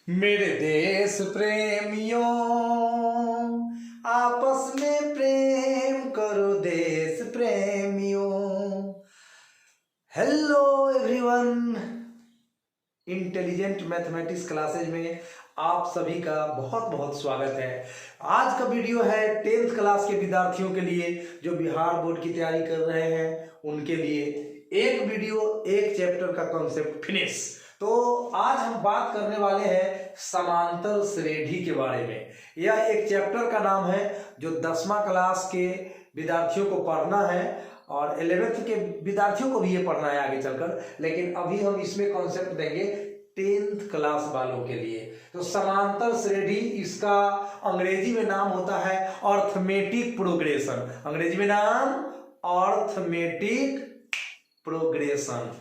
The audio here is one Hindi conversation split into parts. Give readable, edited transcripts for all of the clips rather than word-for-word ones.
मेरे देश प्रेमियों, आपस में प्रेम करो देश प्रेमियों। Hello everyone, intelligent mathematics classes में आप सभी का बहुत बहुत स्वागत है। आज का वीडियो है 10th क्लास के विद्यार्थियों के लिए जो बिहार बोर्ड की तैयारी कर रहे हैं, उनके लिए एक वीडियो, एक चैप्टर का कॉन्सेप्ट फिनिश। तो आज हम बात करने वाले हैं समांतर श्रेणी के बारे में। यह एक चैप्टर का नाम है जो 10वां क्लास के विद्यार्थियों को पढ़ना है और 11th के विद्यार्थियों को भी ये पढ़ना है आगे चलकर, लेकिन अभी हम इसमें कॉन्सेप्ट देंगे 10th क्लास वालों के लिए। तो समांतर श्रेणी, इसका अंग्रेजी में नाम होता है अर्थमेटिक प्रोग्रेशन। अंग्रेजी में नाम अर्थमेटिक प्रोग्रेशन।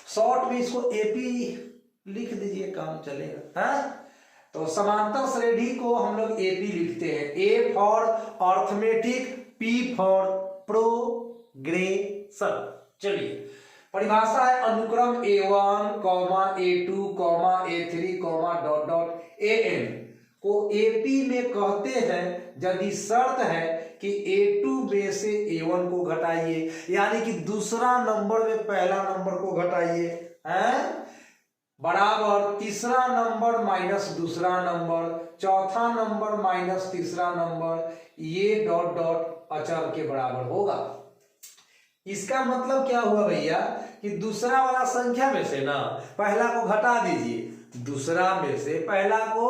शॉर्ट में इसको एपी लिख दीजिए, काम चलेगा। तो समांतर श्रेणी को हम लोग एपी लिखते हैं। A for arithmetic, P for progression. चलिए, परिभाषा है अनुक्रम A1, A2, A3, dot dot AN को एपी में कहते हैं यदि शर्त है कि A2 में से A1 को घटाइए, यानी कि दूसरा नंबर में पहला नंबर को घटाइए, बराबर तीसरा नंबर माइनस दूसरा नंबर, चौथा नंबर माइनस तीसरा नंबर, ये डॉट डॉट अचर के बराबर होगा। इसका मतलब क्या हुआ भैया कि दूसरा वाला संख्या में से ना पहला को घटा दीजिए, दूसरा में से पहला को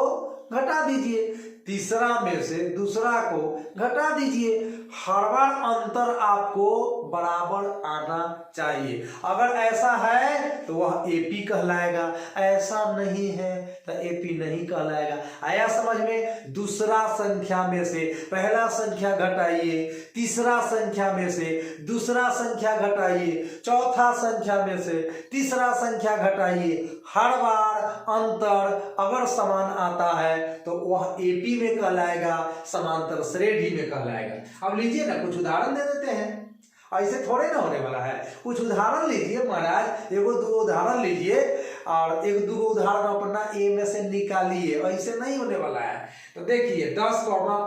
घटा दीजिए, तीसरा में से दूसरा को घटा दीजिए। हर बार अंतर आपको बराबर आना चाहिए। अगर ऐसा है तो वह एपी कहलाएगा, ऐसा नहीं है तो एपी नहीं कहलाएगा। आया समझ में? दूसरा संख्या में से पहला संख्या घटाइए, तीसरा संख्या में से दूसरा संख्या घटाइए, चौथा संख्या में से तीसरा संख्या घटाइए। हर बार अंतर अगर समान आता है तो वह एपी में कहलाएगा, समांतर श्रेणी में कहलाएगा। अब लीजिए ना, कुछ उदाहरण दे देते हैं। ऐसे थोड़े ना होने वाला है, कुछ उदाहरण लीजिए महाराज, एगो दो उदाहरण लीजिए और एक दो उदाहरण अपना ए में से निकालिए। ऐसे नहीं होने वाला है। तो देखिए 10, 15,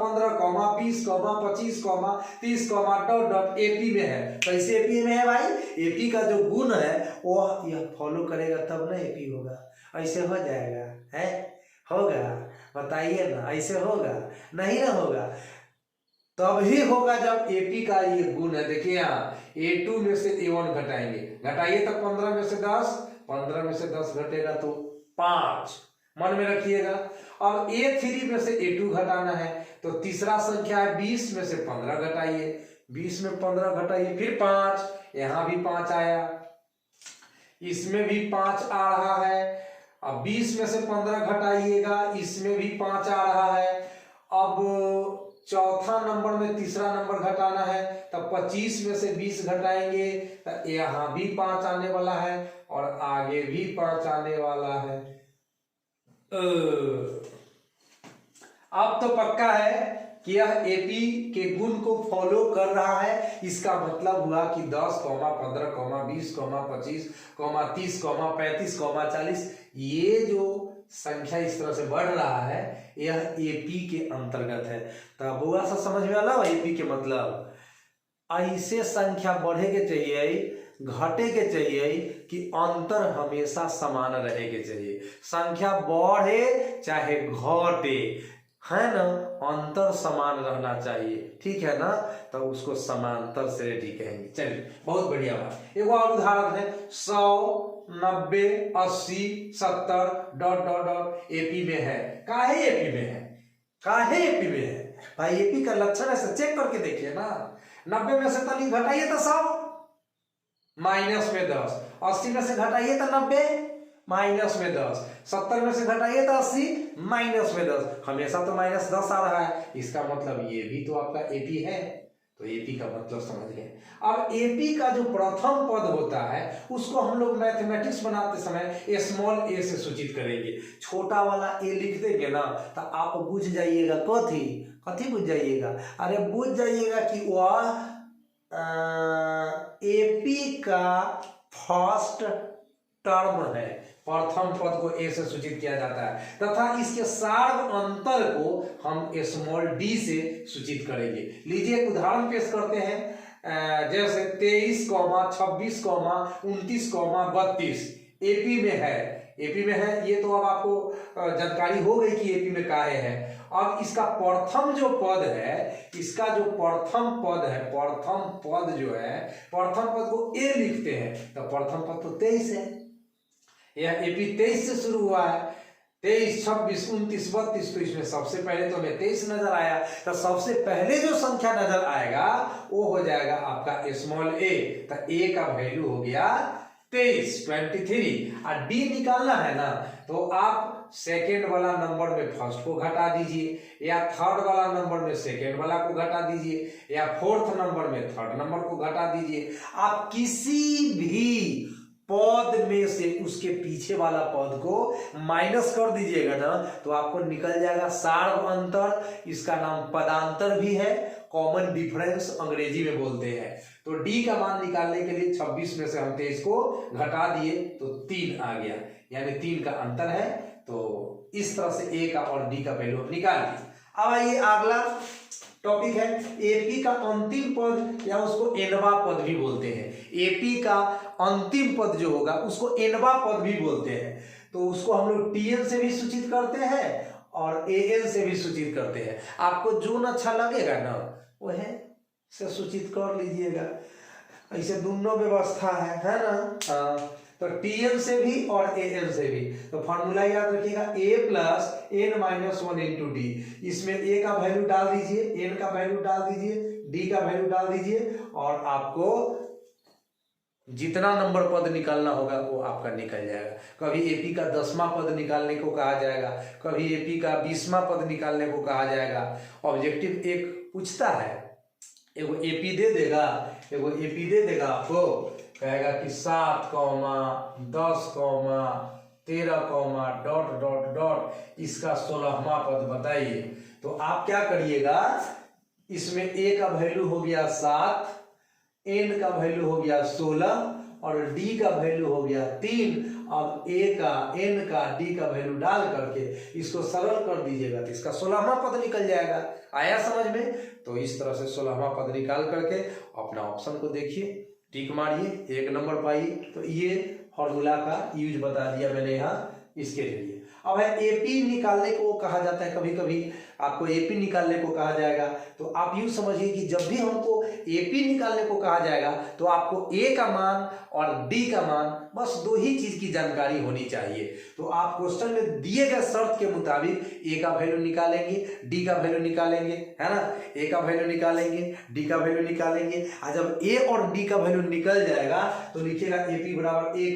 20, 25, 30, डॉट डॉट एपी में है। कैसे एपी में है भाई? एपी का जो गुण है वो यह फॉलो करेगा तब ना एपी होगा। ऐसे हो जाएगा? है होगा? बताइए ना, ऐसे होगा? नहीं ना होगा। तभी होगा जब एपी का ये गुण है। देखिए यहाँ A2 में से A1 घटाएंगे, घटाइए तो 15 में से 10, 15 में से 10 घटेगा तो 5, मन में रखिएगा। अब A3 में से A2 घटाना है तो तीसरा संख्या है 20 में से 15 घटाइए, 20 में 15 घटाइए, फिर 5, यहाँ भी 5 आया, इसमें भी 5 आ रहा है। अब 20 में से 15 घटाइएगा, इसमें भी 5 आ रहा है। अब चौथा नंबर में तीसरा नंबर घटाना है तब 25 में से 20 घटाएंगे तो यहाँ भी 5 आने वाला है और आगे भी 5 आने वाला है। अब तो पक्का है कि यह एपी के गुण को फॉलो कर रहा है। इसका मतलब हुआ कि 10, 15, 20, 25, 30, 35, 40, ये जो संख्या इस तरह से बढ़ रहा है, यह एपी के अंतर्गत है। तब हुआ सा समझ में आला एपी के मतलब? ऐसे संख्या बढ़े के चाहिए, घटे के चाहिए कि अंतर हमेशा समान रहे के चाहिए। संख्या बढ़े चाहे घटे, है ना, अंतर समान रहना चाहिए। ठीक है ना? तो उसको समांतर श्रेणी कहेंगे। चलिए, बहुत बढ़िया बात। एक और उदाहरण है 100, 90, 80, 70, डॉट डॉट डॉट एपी में है। काहे एपी में है? काहे एपी में है भाई? एपी का लक्षण ऐसे चेक करके देखिए ना। 90 में से तनी घटाइए तो 100, माइनस में 10, 80 में से घटाइए तो 90, माइनस में 10, 70 में से घटाइए तो 80, माइनस में 10। हमेशा तो माइनस 10 आ रहा है, इसका मतलब ये भी तो आपका एपी है। तो एपी का मतलब समझ गए। अब एपी का जो प्रथम पद होता है उसको हम लोग मैथमेटिक्स बनाते समय स्मॉल ए से सूचित करेंगे। छोटा वाला ए लिख देंगे ना तो आप बुझ जाइएगा। कथी बुझ जाइएगा? अरे बुझ जाइएगा कि वह एपी का फर्स्ट टर्म है। प्रथम पद को ए से सूचित किया जाता है तथा इसके सार्व अंतर को हम स्मॉल डी से सूचित करेंगे। लीजिए एक उदाहरण पेश करते हैं, जैसे 23, 26, 29, 32 एपी में है। ये तो अब आपको जानकारी हो गई कि एपी में काहे है। अब इसका प्रथम जो पद है, इसका जो प्रथम पद जो है, प्रथम पद को ए लिखते हैं तो प्रथम पद तो 23 है। यह एपी 23 से शुरू हुआ है, 23, 26, 29, 32, तो इसमें सबसे पहले तो हमें 23 नजर आया। तो सबसे पहले जो संख्या नजर आएगा वो हो जाएगा आपका स्मॉल ए। तो ए का वैल्यू हो गया 23, 23। और डी निकालना है ना, तो आप सेकेंड वाला नंबर में फर्स्ट को घटा दीजिए, या थर्ड वाला नंबर में सेकेंड वाला को घटा दीजिए, या फोर्थ नंबर में थर्ड नंबर को घटा दीजिए। आप किसी भी पद में से उसके पीछे वाला पद को माइनस कर दीजिएगा ना, तो आपको निकल जाएगा सार्व अंतर। इसका नाम पदांतर भी है, कॉमन डिफरेंस अंग्रेजी में बोलते हैं। तो डी का मान निकालने के लिए 26 में से हम 23 को घटा दिए तो 3 आ गया, यानी 3 का अंतर है। तो इस तरह से ए का और डी का वैल्यू निकाल दिए। अब आइए अगला टॉपिक है एपी का अंतिम पद, या उसको एनवा पद भी बोलते हैं। एपी का अंतिम पद जो होगा उसको एनवा पद भी बोलते हैं। तो उसको हम लोग टीएन से भी सूचित करते हैं और एएन से भी सूचित करते हैं। आपको जो अच्छा लगेगा ना वह से सूचित कर लीजिएगा, ऐसे दोनों व्यवस्था है ना। तो टीएन से भी और एएन से भी। तो फॉर्मूला याद रखिएगा, A plus N minus 1 into D. इसमें ए का वैल्यू डाल दीजिए, एन का वैल्यू डाल दीजिए, डी का वैल्यू डाल दीजिए, और आपको जितना नंबर पद निकालना होगा वो आपका निकल जाएगा। कभी एपी का 10वां पद निकालने को कहा जाएगा, कभी एपी का 20वां पद निकालने को कहा जाएगा। ऑब्जेक्टिव एक पूछता है, एगो एपी दे देगा आपको, कहेगा कि 7, 10, 13, डॉट डॉट डॉट इसका 16वां पद बताइए। तो आप क्या करिएगा, इसमें ए का वैल्यू हो गया 7, एन का वैल्यू हो गया 16 और डी का वैल्यू हो गया 3। अब ए का, एन का, डी का वैल्यू डाल करके इसको सरल कर दीजिएगा तो इसका 16वां पद निकल जाएगा। आया समझ में? तो इस तरह से 16वां पद निकाल करके अपना ऑप्शन को देखिए, टिक मारिए, 1 नंबर पाइए। तो ये फॉर्मूला का यूज बता दिया मैंने यहाँ इसके लिए। अब है एपी निकालने को कहा जाता है, कभी कभी आपको एपी निकालने को कहा जाएगा। तो आप यूं समझिए कि जब भी हमको एपी निकालने को कहा जाएगा तो आपको ए का मान और डी का मान, बस 2 ही चीज की जानकारी होनी चाहिए। तो आप क्वेश्चन में दिए गए शर्त के मुताबिक ए का वैल्यू निकालेंगे, डी का वैल्यू निकालेंगे, है ना। ए का वैल्यू निकालेंगे, डी का वैल्यू निकालेंगे। और जब ए और डी का वैल्यू निकल जाएगा तो लिखिएगा एपी बराबर ए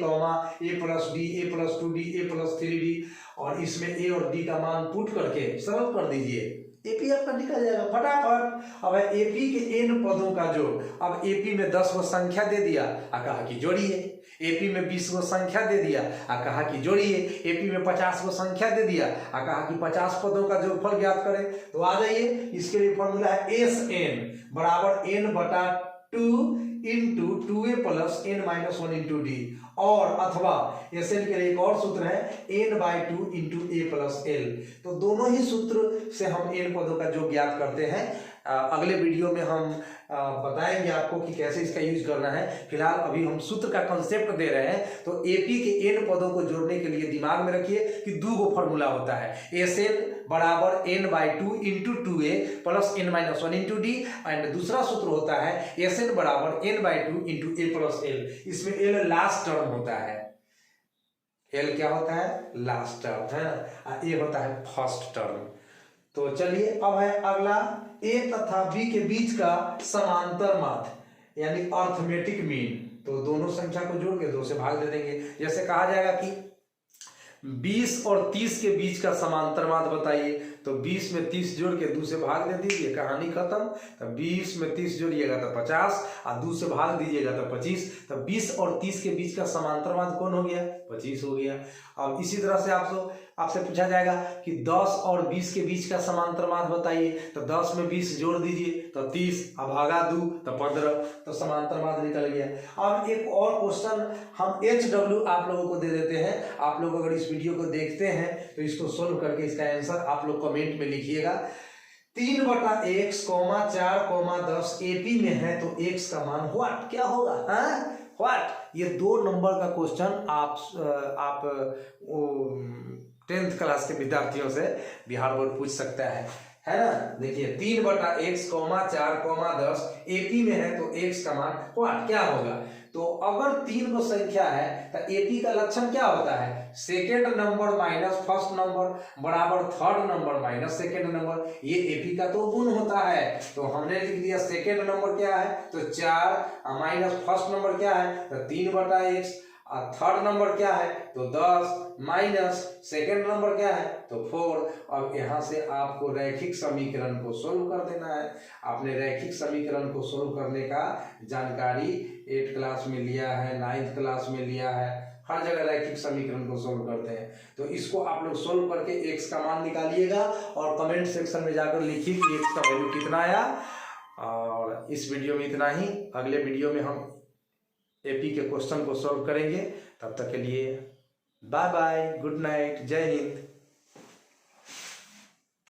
प्लस डी, ए प्लस 2डी, ए प्लस 3डी, और इसमें ए और डी का मान पुट करके सरल कर दीजिए, एपी आपका निकल जाएगा फटाफट। अब है एपी के एन पदों का जोड़। अब एपी में 10 को संख्या दे दिया और कहा कि जोड़िए, एपी में 20 को संख्या दे दिया और कहा कि जोड़िए, एपी में 50 को संख्या दे दिया और कहा कि 50 पदों का जोड़फल ज्ञात करें। तो आ जाइए, इसके लिए फॉर्मूला है एस एन बराबर एन बटा 2 into 2a plus N minus 1 into d, और अथवा एस एन के लिए एक और सूत्र है n/2 इंटू ए प्लस एल। तो दोनों ही सूत्र से हम एन पदों का जो ज्ञात करते हैं। अगले वीडियो में हम बताएंगे आपको कि कैसे इसका यूज करना है। फिलहाल अभी हम सूत्र का कंसेप्ट दे रहे हैं। तो एपी के एन पदों को जोड़ने के लिए दिमाग में रखिए कि 2 फॉर्मूला होता है, एस एन बराबर n/2 into 2a plus n minus 1 into D, and दूसरा सूत्र होता है एस एन बराबर n/2 इंटू ए प्लस एल। इसमें एल लास्ट टर्म होता है, एल क्या होता है, लास्ट टर्म है ना, ए होता है फर्स्ट टर्म। तो चलिए अब है अगला, ए तथा बी के बीच का समांतर माध्य यानी अर्थमेटिक मीन। तो दोनों संख्या को जोड़ के 2 से भाग दे देंगे। जैसे कहा जाएगा कि 20 और 30 के बीच का समांतर माध्य बताइए, तो 20 में 30 जोड़ के 2 से भाग दे दीजिए, कहानी खत्म। तो 20 में 30 जोड़िएगा तो 50 और 2 से भाग दीजिएगा तो 25। तो 20 और 30 के बीच का समांतर माध्य कौन हो गया, 25 हो गया। अब इसी तरह से आप आपसे पूछा जाएगा कि 10 और 20 के बीच का समांतर माध्य बताइए, तो 10 में 20 जोड़ दीजिए तो 30, अब भागा 2 तो 15, तो समांतर माध्य निकल गया। अब एक और क्वेश्चन हम HW आप लोगों को दे देते हैं। आप लोग अगर इस वीडियो को देखते हैं तो इसको सोल्व करके इसका आंसर आप लोग कमेंट में लिखिएगा। 3/x, 4, 10 AP में है तो x का मान व्हाट क्या होगा, व्हाट। ये 2 नंबर का क्वेश्चन आप 10th क्लास के विद्यार्थियों से बिहार बोर्ड पूछ सकता है ना। देखिए 3/x, 4, 10 AP में है तो x का मान व्हाट क्या होगा। तो अगर 3 को संख्या है तो AP का लक्षण क्या होता है, second number minus first number बराबर third number minus second number, ये AP का तो गुण होता है। तो हमने लिख दिया सेकेंड नंबर क्या है तो 4 माइनस फर्स्ट नंबर क्या है तो 3/x, और थर्ड नंबर क्या है तो 10 माइनस सेकेंड नंबर क्या है तो 4। अब यहाँ से आपको रैखिक समीकरण को सोल्व कर देना है। आपने रैखिक समीकरण को सोल्व करने का जानकारी 8th क्लास में लिया है, 9th क्लास में लिया है, हर जगह रैखिक समीकरण को सोल्व करते हैं। तो इसको आप लोग सोल्व करके x का मान निकालिएगा और कमेंट सेक्शन में जाकर लिखिए कि x का वैल्यू कितना आया। और इस वीडियो में इतना ही, अगले वीडियो में हम AP के क्वेश्चन को सॉल्व करेंगे। तब तक के लिए बाय बाय, गुड नाइट, जय हिंद।